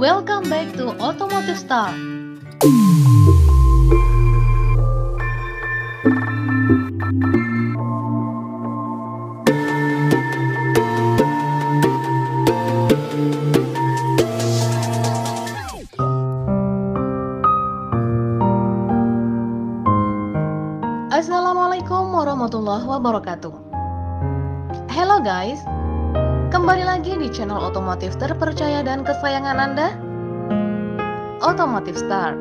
Welcome back to Automotive Star. Assalamualaikum warahmatullahi wabarakatuh. Hello guys, kembali lagi di channel otomotif terpercaya dan kesayangan Anda, Automotive Star.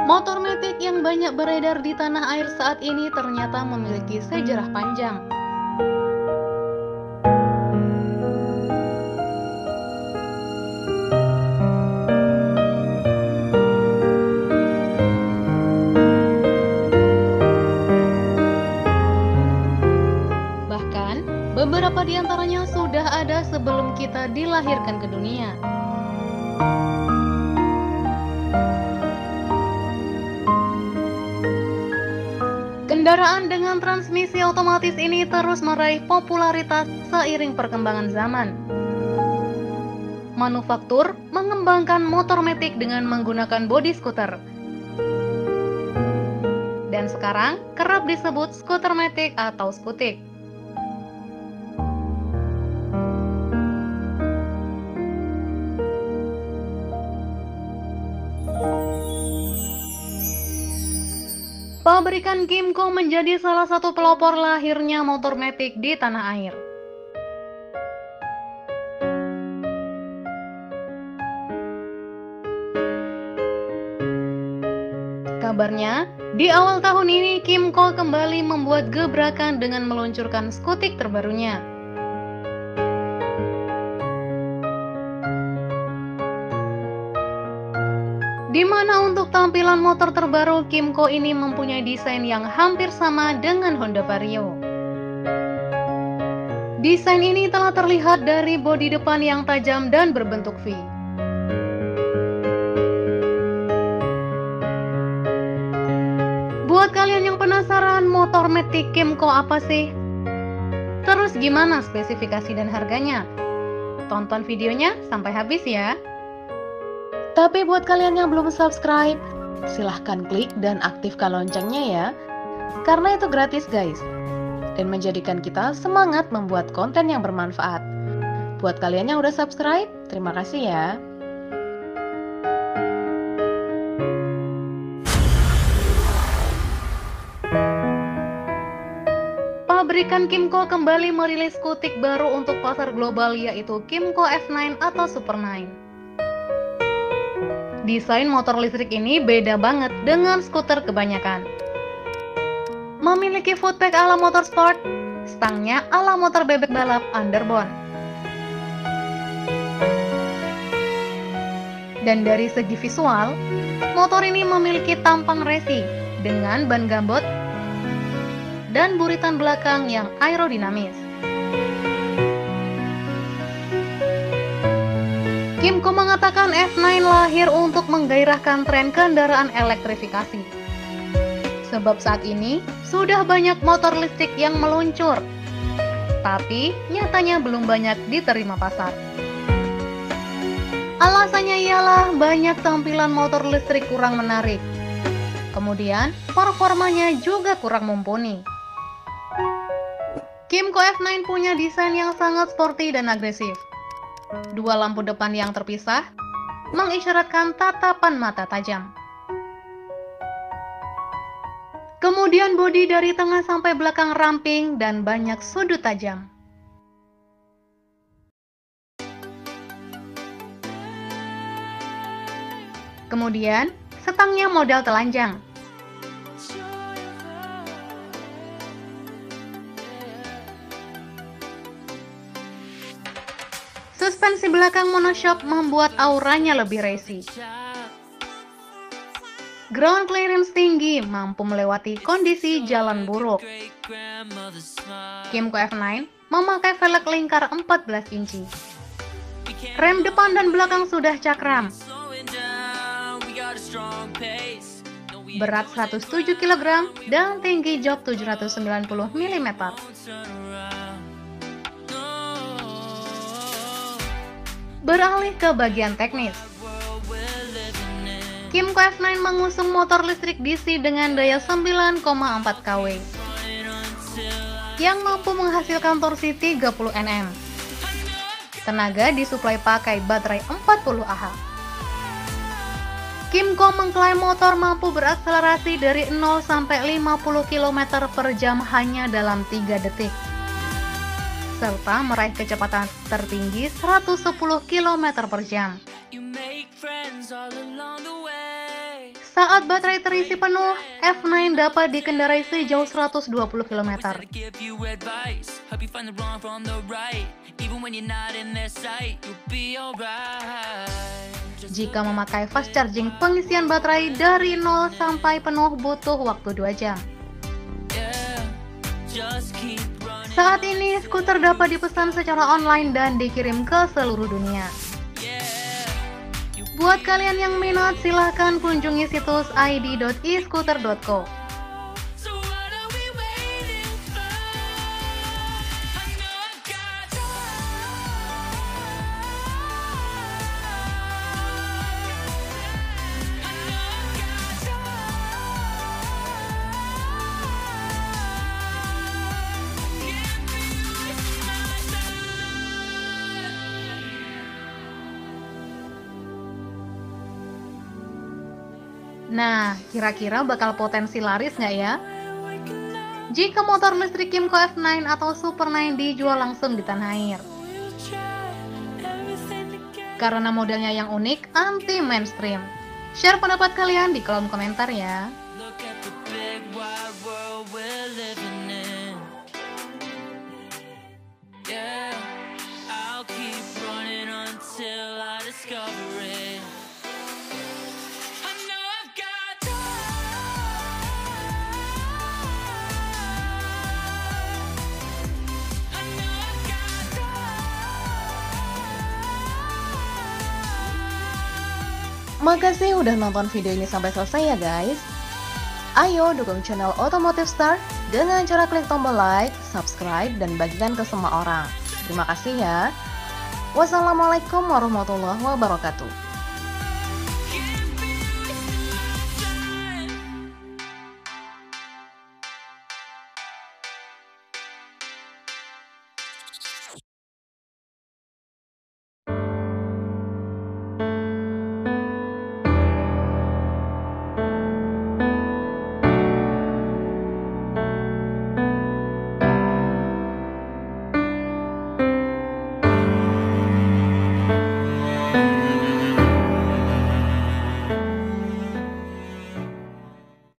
Motor matic yang banyak beredar di tanah air saat ini ternyata memiliki sejarah panjang. Beberapa di antaranya sudah ada sebelum kita dilahirkan ke dunia. Kendaraan dengan transmisi otomatis ini terus meraih popularitas seiring perkembangan zaman. Manufaktur mengembangkan motor matic dengan menggunakan bodi skuter. Dan sekarang kerap disebut skuter matic atau skutik. Pabrikan Kymco menjadi salah satu pelopor lahirnya motor matic di tanah air. Kabarnya, di awal tahun ini Kymco kembali membuat gebrakan dengan meluncurkan skutik terbarunya. Di mana untuk tampilan motor terbaru, Kymco ini mempunyai desain yang hampir sama dengan Honda Vario. Desain ini telah terlihat dari bodi depan yang tajam dan berbentuk V. Buat kalian yang penasaran motor matic Kymco apa sih? Terus gimana spesifikasi dan harganya? Tonton videonya sampai habis ya. Tapi buat kalian yang belum subscribe, silahkan klik dan aktifkan loncengnya ya, karena itu gratis guys, dan menjadikan kita semangat membuat konten yang bermanfaat. Buat kalian yang udah subscribe, terima kasih ya. Pabrikan Kymco kembali merilis skutik baru untuk pasar global, yaitu Kymco F9 atau Super 9. Desain motor listrik ini beda banget dengan skuter kebanyakan. Memiliki footpack ala motorsport, stangnya ala motor bebek balap underbone. Dan dari segi visual, motor ini memiliki tampang racing dengan ban gambot dan buritan belakang yang aerodinamis. Kymco mengatakan F9 lahir untuk menggairahkan tren kendaraan elektrifikasi. Sebab saat ini sudah banyak motor listrik yang meluncur, tapi nyatanya belum banyak diterima pasar. Alasannya ialah banyak tampilan motor listrik kurang menarik. Kemudian performanya juga kurang mumpuni. Kymco F9 punya desain yang sangat sporty dan agresif. Dua lampu depan yang terpisah mengisyaratkan tatapan mata tajam. Kemudian bodi dari tengah sampai belakang ramping dan banyak sudut tajam. Kemudian stangnya model telanjang. Suspensi belakang monoshock membuat auranya lebih racing. Ground clearance tinggi mampu melewati kondisi jalan buruk. Kymco F9 memakai velg lingkar 14 inci. Rem depan dan belakang sudah cakram. Berat 107 kg dan tinggi jok 790 mm. Beralih ke bagian teknis. Kymco F9 mengusung motor listrik DC dengan daya 9,4 kW yang mampu menghasilkan torsi 30 Nm. Tenaga disuplai pakai baterai 40 Ah. Kymco mengklaim motor mampu berakselerasi dari 0 sampai 50 km per jam hanya dalam 3 detik, serta meraih kecepatan tertinggi 110 km per jam. Saat baterai terisi penuh, F9 dapat dikendarai sejauh 120 km. Jika memakai fast charging, pengisian baterai dari 0 sampai penuh butuh waktu 2 jam. Saat ini, skuter dapat dipesan secara online dan dikirim ke seluruh dunia. Buat kalian yang minat, silahkan kunjungi situs id.iscooter.co. Nah, kira-kira bakal potensi laris nggak ya? Jika motor listrik Kymco F9 atau Super 9 dijual langsung di tanah air. Karena modelnya yang unik, anti mainstream. Share pendapat kalian di kolom komentar ya. Makasih udah nonton video ini sampai selesai ya guys. Ayo dukung channel Otomotif Star dengan cara klik tombol like, subscribe, dan bagikan ke semua orang. Terima kasih ya. Wassalamualaikum warahmatullahi wabarakatuh.